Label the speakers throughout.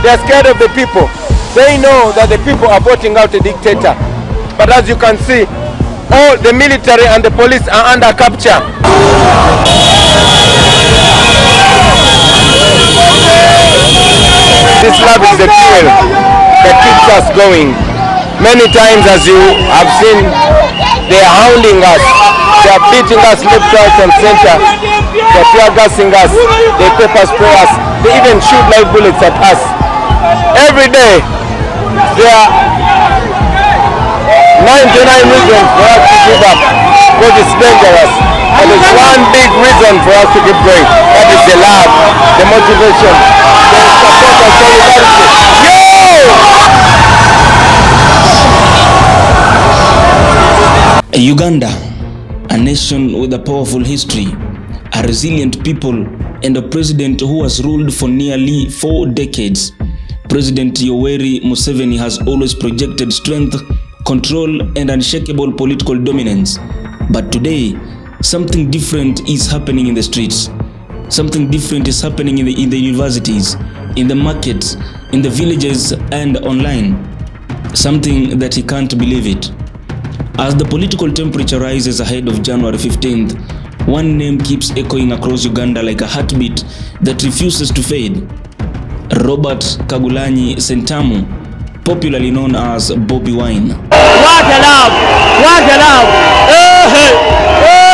Speaker 1: They are scared of the people. They know that the people are voting out a dictator. But as you can see, all the military and the police are under capture. This love is the fuel that keeps us going. Many times, as you have seen, they are hounding us. They are beating us left, right and center. They are tear gassing us. They pepper spray us. They even shoot live bullets at us. Every day, there are 99 reasons for us to give up, because it's dangerous. And there's one big reason for us to keep going. That is the love, the motivation, the support and solidarity.
Speaker 2: Uganda, a nation with a powerful history, a resilient people, and a president who has ruled for nearly 4 decades. President Yoweri Museveni has always projected strength, control, and unshakable political dominance. But today, something different is happening in the streets. Something different is happening in the universities, in the markets, in the villages, and online. Something that he can't believe it. As the political temperature rises ahead of January 15th, one name keeps echoing across Uganda like a heartbeat that refuses to fade. Robert Kyagulanyi Ssentamu, popularly known as Bobi Wine.
Speaker 3: What a love! What a love! Hey!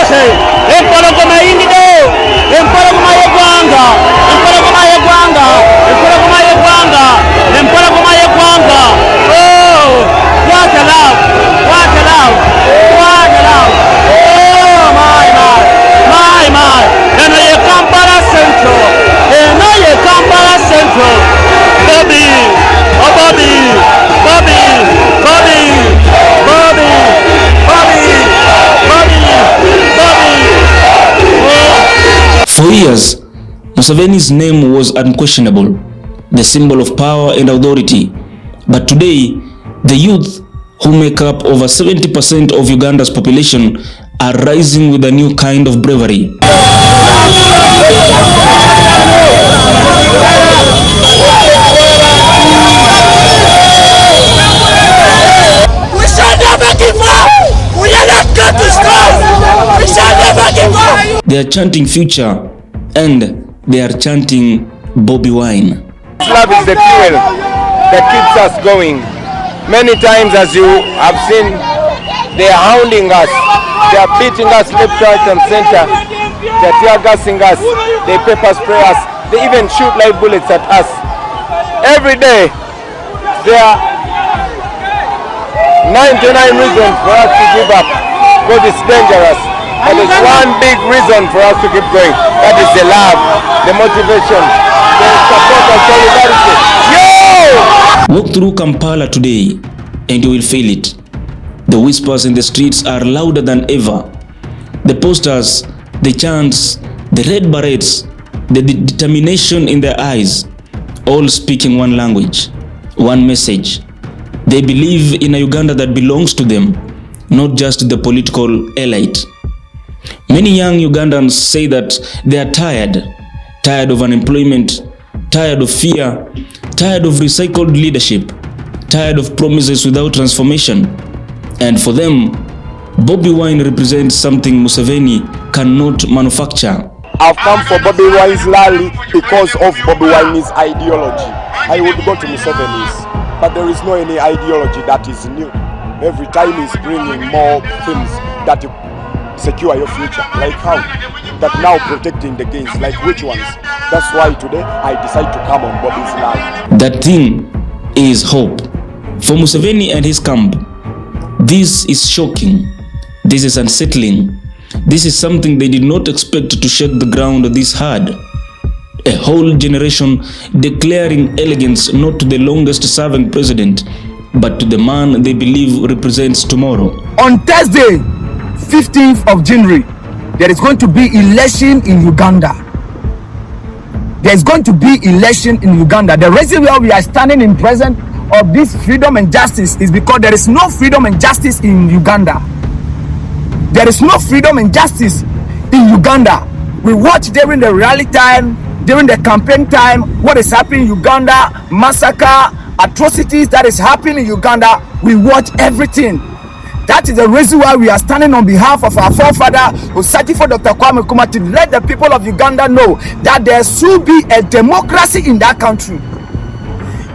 Speaker 3: Hey! Empologoma indido! Empologoma yegwanga! Empologoma yegwanga! Empologoma yegwanga! Empologoma yegwanga! Oh! What a love! What a love! What a love! Oh my! Eno ye Kampala Central! Eno ye Kampala Central! Bobi! Oh Bobi! Bobi! Bobi! Bobi! Bobi! Bobi! Bobi! Oh.
Speaker 2: For years, Museveni's name was unquestionable, the symbol of power and authority. But today, the youth, who make up over 70% of Uganda's population, are rising with a new kind of bravery.
Speaker 3: We shall never give up! We are not going to stop! We shall never give up!
Speaker 2: They are chanting future, and they are chanting Bobi Wine.
Speaker 1: Love is the fuel that keeps us going. Many times, as you have seen, they are hounding us. They are beating us left, right and center. They are tear gassing us. They pepper spray us. They even shoot live bullets at us. Every day, there are 99 reasons for us to give up, because it's dangerous. And there's one big reason for us to keep going. That is the love, the motivation, the support and solidarity.
Speaker 2: Walk through Kampala today and you will feel it. The whispers in the streets are louder than ever. The posters, the chants, the red berets, the determination in their eyes, all speaking one language, one message. They believe in a Uganda that belongs to them, not just the political elite. Many young Ugandans say that they are tired of unemployment, tired of fear, tired of recycled leadership, tired of promises without transformation. And for them, Bobi Wine represents something Museveni cannot manufacture.
Speaker 4: I've come for Bobi Wine's rally because of Bobi Wine's ideology. I would go to Museveni's, but there is no any ideology that is new. Every time he's bringing more things that secure your future. Like how? That now protecting the gains. Like which ones? That's why today I decide to come on Bobi's rally.
Speaker 2: That thing is hope. For Museveni and his camp, this is shocking. This is unsettling. This is something they did not expect to shake the ground this hard. A whole generation declaring allegiance not to the longest serving president, but to the man they believe represents tomorrow.
Speaker 5: On Thursday, 15th of January, there is going to be election in Uganda. There is going to be election in Uganda. The reason why we are standing in presence of this freedom and justice is because there is no freedom and justice in Uganda. There is no freedom and justice in Uganda. We watched during the rally time during the campaign time, what is happening in Uganda, massacre, atrocities that is happening in Uganda, we watch everything. That is the reason why we are standing on behalf of our forefather Osajifo Dr. Kwame Nkrumah to let the people of Uganda know that there should be a democracy in that country.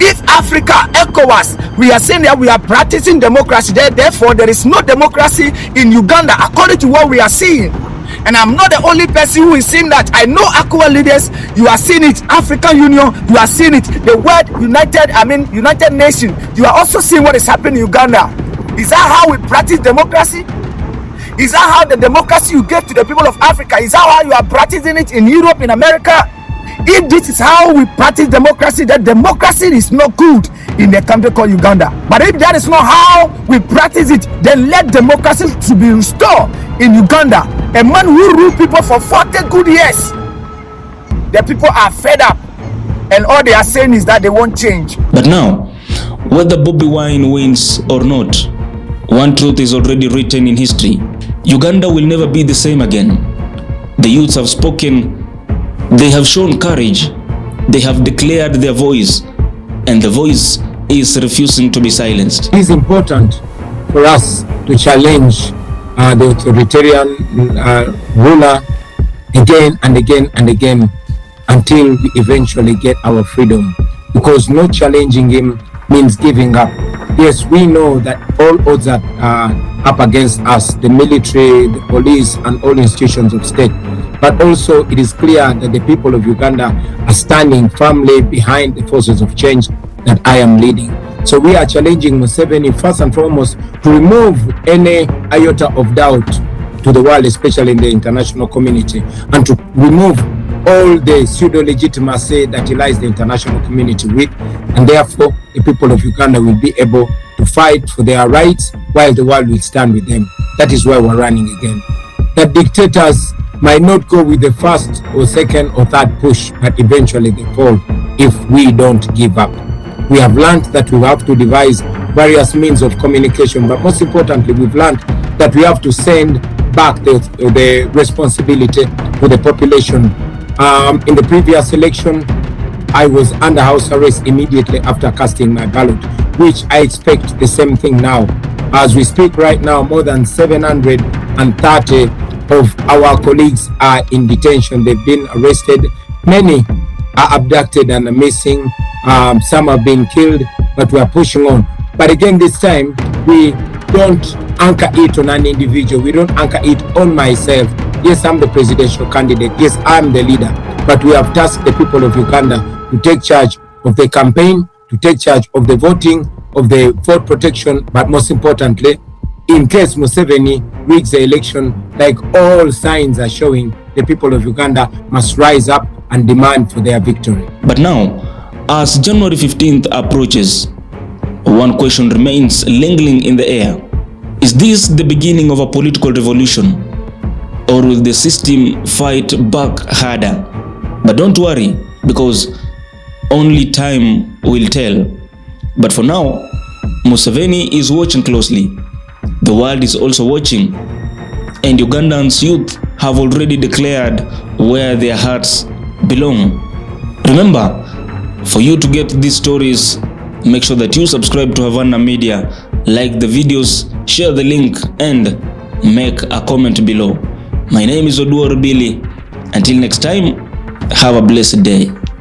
Speaker 5: If Africa, ECOWAS, we are saying that we are practicing democracy there, therefore there is no democracy in Uganda according to what we are seeing. And I'm not the only person who is seeing that. I know ECOWAS leaders, you are seeing it. African Union, you are seeing it. The word United Nations, you are also seeing what is happening in Uganda. Is that how we practice democracy? Is that how the democracy you give to the people of Africa? Is that how you are practicing it in Europe, in America? If this is how we practice democracy, then democracy is not good in a country called Uganda. But if that is not how we practice it, then let democracy to be restored in Uganda. A man who ruled people for 40 good years. The people are fed up, and all they are saying is that they won't change.
Speaker 2: But now, whether Bobi Wine wins or not, one truth is already written in history. Uganda will never be the same again. The youths have spoken. They have shown courage, they have declared their voice, and the voice is refusing to be silenced.
Speaker 6: It is important for us to challenge the authoritarian ruler again and again and again until we eventually get our freedom, because not challenging him means giving up. Yes, we know that all odds are up against us, the military, the police, and all institutions of state. But also it is clear that the people of Uganda are standing firmly behind the forces of change that I am leading. So we are challenging Museveni first and foremost to remove any iota of doubt to the world, especially in the international community, and to remove all the pseudo-legitimacy that he lies the international community with, and therefore the people of Uganda will be able to fight for their rights while the world will stand with them. That is why we're running again. That dictators might not go with the first or second or third push, but eventually they fall if we don't give up. We have learned that we have to devise various means of communication, but most importantly, we've learned that we have to send back the responsibility to the population. In the previous election, I was under house arrest immediately after casting my ballot, which I expect the same thing now. As we speak right now, more than 730 of our colleagues are in detention. They've been arrested. Many are abducted and are missing. Some have been killed, but we are pushing on. But again, this time, we don't anchor it on an individual. We don't anchor it on myself. Yes, I'm the presidential candidate. Yes, I'm the leader. But we have tasked the people of Uganda to take charge of the campaign, to take charge of the voting, of the vote protection, but most importantly, in case Museveni rigs the election, like all signs are showing, the people of Uganda must rise up and demand for their victory.
Speaker 2: But now, as January 15th approaches, one question remains lingering in the air. Is this the beginning of a political revolution, or will the system fight back harder? But don't worry, because only time will tell. But for now, Museveni is watching closely. The world is also watching, and Ugandans' youth have already declared where their hearts belong. Remember, for you to get these stories, make sure that you subscribe to Havana Media, like the videos, share the link, and make a comment below. My name is Oduor Billy. Until next time, have a blessed day.